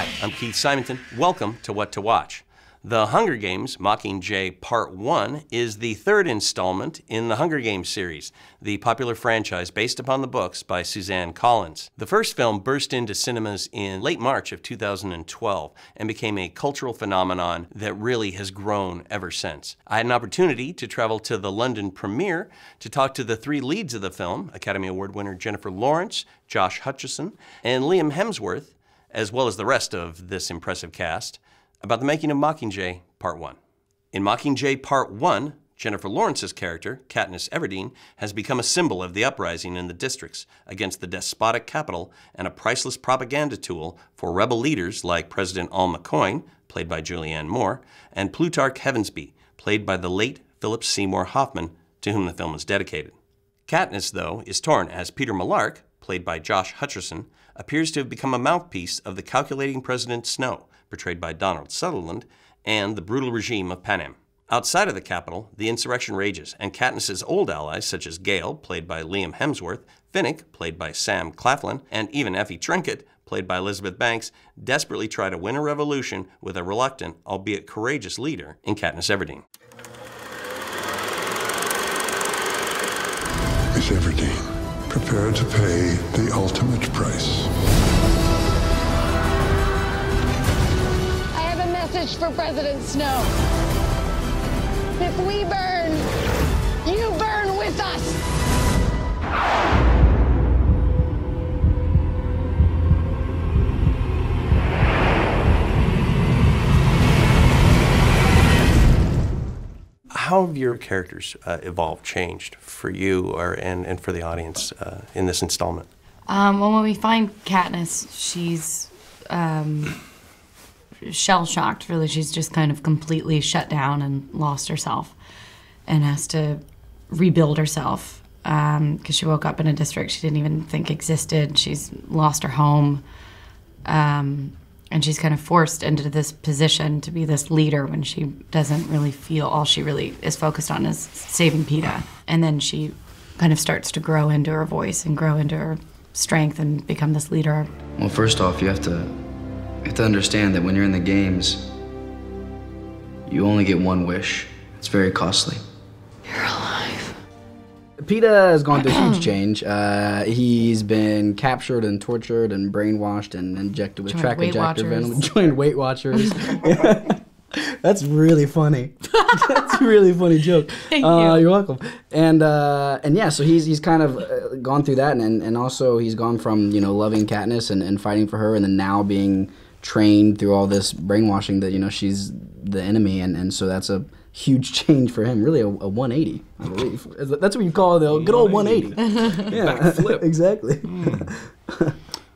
Hi, I'm Keith Simanton. Welcome to What to Watch. The Hunger Games Mockingjay Part 1 is the third installment in the Hunger Games series, the popular franchise based upon the books by Suzanne Collins. The first film burst into cinemas in late March of 2012 and became a cultural phenomenon that really has grown ever since. I had an opportunity to travel to the London premiere to talk to the three leads of the film, Academy Award winner Jennifer Lawrence, Josh Hutcherson, and Liam Hemsworth, as well as the rest of this impressive cast, about the making of Mockingjay Part 1. In Mockingjay Part 1, Jennifer Lawrence's character, Katniss Everdeen, has become a symbol of the uprising in the districts against the despotic capital and a priceless propaganda tool for rebel leaders like President Al McCoy, played by Julianne Moore, and Plutarch Heavensbee, played by the late Philip Seymour Hoffman, to whom the film is dedicated. Katniss, though, is torn as Peter Millark, played by Josh Hutcherson, appears to have become a mouthpiece of the calculating President Snow, portrayed by Donald Sutherland, and the brutal regime of Panem. Outside of the capital, the insurrection rages, and Katniss's old allies, such as Gale, played by Liam Hemsworth, Finnick, played by Sam Claflin, and even Effie Trinket, played by Elizabeth Banks, desperately try to win a revolution with a reluctant, albeit courageous leader in Katniss Everdeen. Miss Everdeen, prepare to pay the ultimate price. For President Snow. If we burn, you burn with us. How have your characters evolved, changed for you and for the audience in this installment? Well, when we find Katniss, she's shell-shocked, really. She's just kind of completely shut down and lost herself and has to rebuild herself because she woke up in a district she didn't even think existed. She's lost her home, and she's kind of forced into this position to be this leader when she doesn't really feel all she really is focused on is saving PETA. And then she kind of starts to grow into her voice and grow into her strength and become this leader. Well, first off, you have to understand that when you're in the games, you only get one wish. It's very costly. You're alive. PETA has gone through a huge change. He's been captured and tortured and brainwashed and injected with track injector venom. Joined Weight Watchers. That's really funny. That's a really funny joke. Thank you. You're welcome. And yeah, so he's kind of gone through that, and also he's gone from, you know, loving Katniss and fighting for her, and then now being trained through all this brainwashing that, you know, she's the enemy, and so that's a huge change for him. Really a 180, I believe. That's what you call the good old 180. Yeah, backflip. Exactly.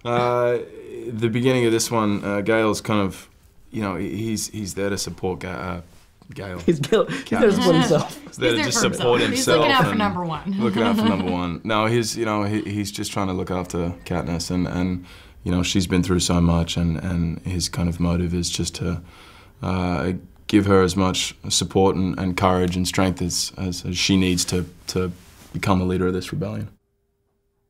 The beginning of this one, Gale's kind of, you know, he's there to support Gale. He's there to support himself. He's there to just support himself. He's looking out for number one. Looking out for number one. No, he's just trying to look after Katniss, and you know, she's been through so much, and his kind of motive is just to give her as much support and courage and strength as she needs to become the leader of this rebellion.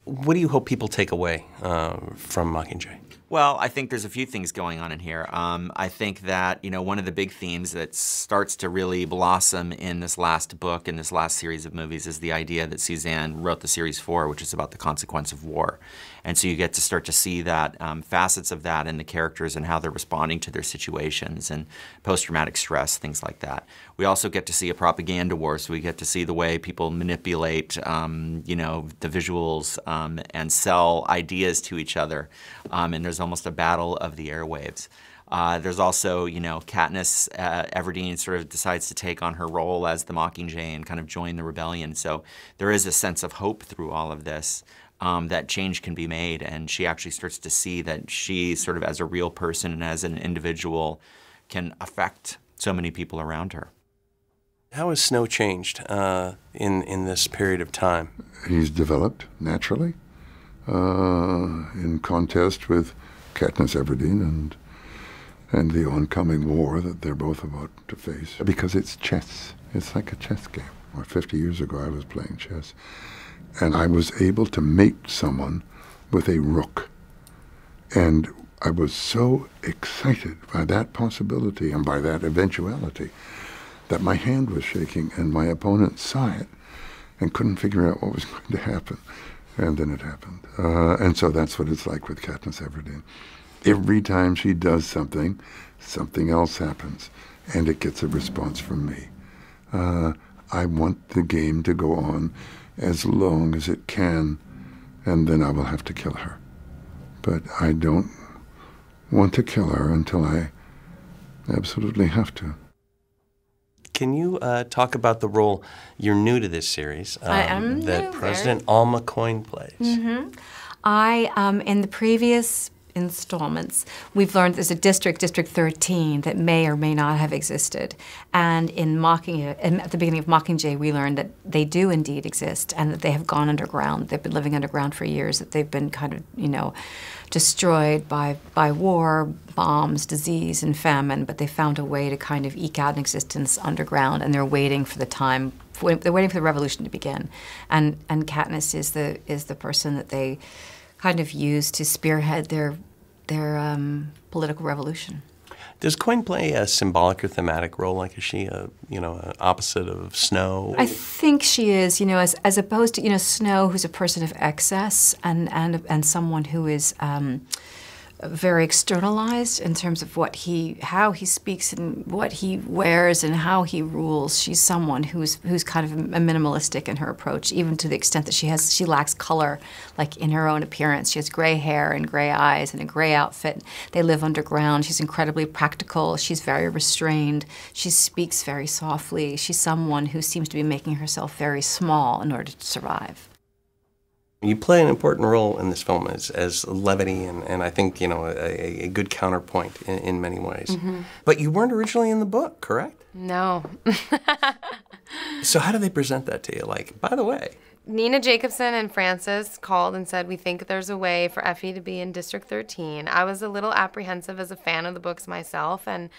What do you hope people take away from Mockingjay? Well, I think there's a few things going on in here. I think that, you know, one of the big themes that starts to really blossom in this last book, in this last series of movies, is the idea that Suzanne wrote the series for, which is about the consequence of war. And so you get to start to see that, facets of that in the characters and how they're responding to their situations and post-traumatic stress, things like that. We also get to see a propaganda war, so we get to see the way people manipulate, you know, the visuals and sell ideas to each other. And there's almost a battle of the airwaves. There's also, you know, Katniss Everdeen sort of decides to take on her role as the Mockingjay and kind of join the rebellion. So there is a sense of hope through all of this, that change can be made, and she actually starts to see that she sort of as a real person and as an individual can affect so many people around her. How has Snow changed in this period of time? He's developed naturally in contest with Katniss Everdeen and the oncoming war that they're both about to face. Because it's chess. It's like a chess game. Or 50 years ago I was playing chess. And I was able to mate someone with a rook. And I was so excited by that possibility and by that eventuality that my hand was shaking, and my opponent saw it and couldn't figure out what was going to happen. And then it happened. And so that's what it's like with Katniss Everdeen. Every time she does something, something else happens, and it gets a response from me. I want the game to go on as long as it can, and then I will have to kill her. But I don't want to kill her until I absolutely have to. Can you talk about the role, you're new to this series, I am that new, President Alma Coin plays? In the previous installments, we've learned there's a District 13, that may or may not have existed. And at the beginning of Mockingjay, we learned that they do indeed exist and that they have gone underground. They've been living underground for years, that they've been kind of, destroyed by war, bombs, disease, and famine, but they found a way to kind of eke out an existence underground, and they're waiting for they're waiting for the revolution to begin. And Katniss is the person that they kind of use to spearhead their political revolution. Does Coin play a symbolic or thematic role? Like, is she an opposite of Snow? I think she is, as opposed to, Snow, who's a person of excess and someone who is very externalized in terms of how he speaks and what he wears and how he rules. She's someone who's kind of a minimalistic in her approach, even to the extent that she lacks color, like in her own appearance. She has gray hair and gray eyes and a gray outfit. They live underground. She's incredibly practical. She's very restrained. She speaks very softly. She's someone who seems to be making herself very small in order to survive. You play an important role in this film as levity and I think, a good counterpoint in many ways. Mm-hmm. But you weren't originally in the book, correct? No. So how do they present that to you? Like, by the way. Nina Jacobson and Frances called and said, we think there's a way for Effie to be in District 13. I was a little apprehensive as a fan of the books myself, and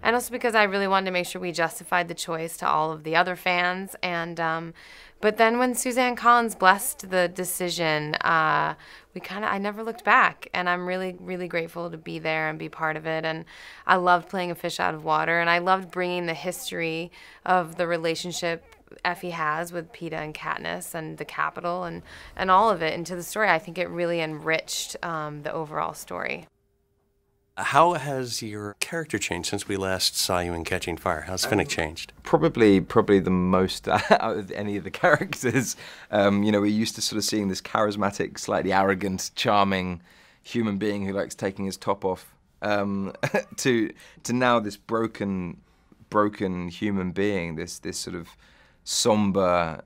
also because I really wanted to make sure we justified the choice to all of the other fans. But then when Suzanne Collins blessed the decision, I never looked back, and I'm really, really grateful to be there and be part of it. And I loved playing a fish out of water, and I loved bringing the history of the relationship Effie has with Peeta and Katniss and the Capitol and all of it into the story. I think it really enriched the overall story. How has your character changed since we last saw you in Catching Fire? How's Finnick changed? Probably the most out of any of the characters. We're used to sort of seeing this charismatic, slightly arrogant, charming human being who likes taking his top off, to now this broken human being, this sort of somber,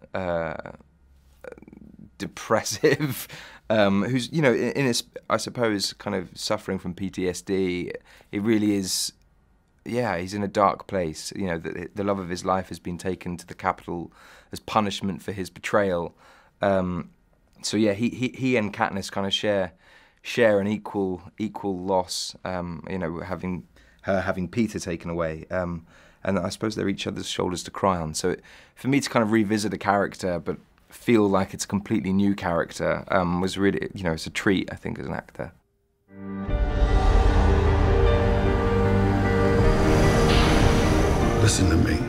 depressive, who's, I suppose, kind of suffering from PTSD. He really is, he's in a dark place. The love of his life has been taken to the Capitol as punishment for his betrayal. He and Katniss kind of share an equal loss, having Peeta taken away. And I suppose they're each other's shoulders to cry on. So for me to kind of revisit a character, but feel like it's a completely new character, was really, it's a treat, I think, as an actor. Listen to me.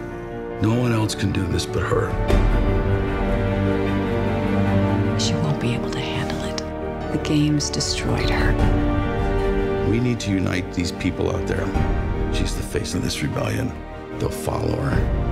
No one else can do this but her. She won't be able to handle it. The game's destroyed her. We need to unite these people out there. She's the face of this rebellion. They'll follow her.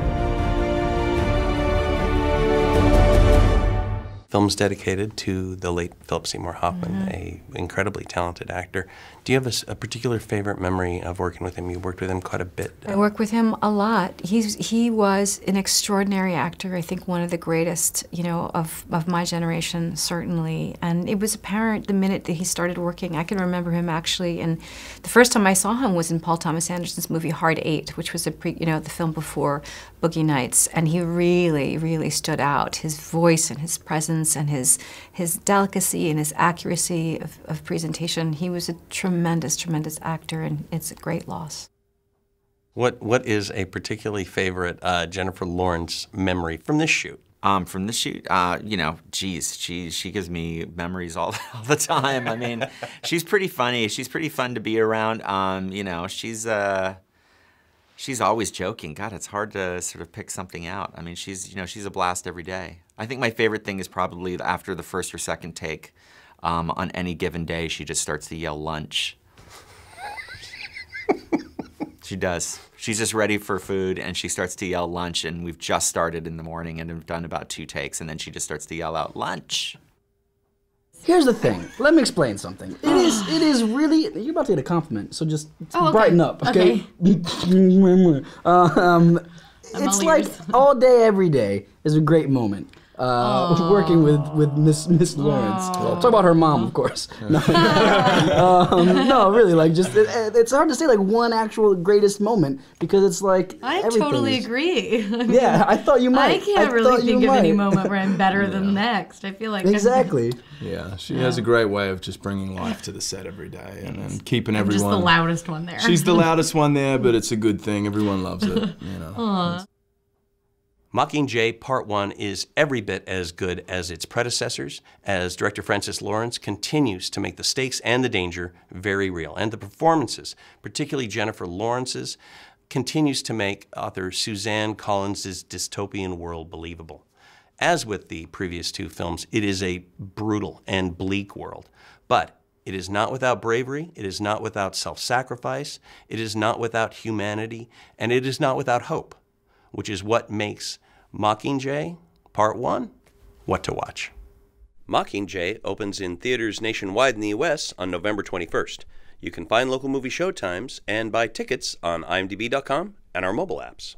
Film's dedicated to the late Philip Seymour Hoffman, an incredibly talented actor. Do you have a particular favorite memory of working with him? You worked with him quite a bit. I work with him a lot. He was an extraordinary actor. I think one of the greatest, of my generation, certainly. And it was apparent the minute that he started working. I can remember him actually, and the first time I saw him was in Paul Thomas Anderson's movie Hard Eight, which was the film before Boogie Nights, and he really, really stood out. His voice and his presence and his delicacy and his accuracy of presentation. He was a tremendous, tremendous actor, and it's a great loss. What is a particularly favorite Jennifer Lawrence memory from this shoot? From the shoot, you know, geez, she gives me memories all the time. I mean, she's pretty funny. She's pretty fun to be around. You know, she's always joking. God, it's hard to sort of pick something out. I mean, she's a blast every day. I think my favorite thing is probably after the first or second take. On any given day, she just starts to yell lunch. She does. She's just ready for food, and she starts to yell lunch, and we've just started in the morning and have done about 2 takes, and then she just starts to yell out lunch. Here's the thing. Let me explain something. It is really, you're about to get a compliment, so just okay. brighten up, okay? It's like all day, every day is a great moment. Working with Miss Lawrence. Talk about her mom, of course. No, no, really, like just it's hard to say like one actual greatest moment because it's like I totally agree. I mean, yeah, I thought you might. I can't really think of any moment where I'm better than the next. I feel like exactly. Yeah, she has a great way of just bringing life to the set every day and keeping everyone. Just the loudest one there. She's the loudest one there, but it's a good thing. Everyone loves it. You know. Mockingjay Part 1 is every bit as good as its predecessors, as director Francis Lawrence continues to make the stakes and the danger very real. And the performances, particularly Jennifer Lawrence's, continues to make author Suzanne Collins' dystopian world believable. As with the previous 2 films, it is a brutal and bleak world. But it is not without bravery, it is not without self-sacrifice, it is not without humanity, and it is not without hope, which is what makes Mockingjay Part 1 what to watch. Mockingjay opens in theaters nationwide in the U.S. on November 21st. You can find local movie showtimes and buy tickets on imdb.com and our mobile apps.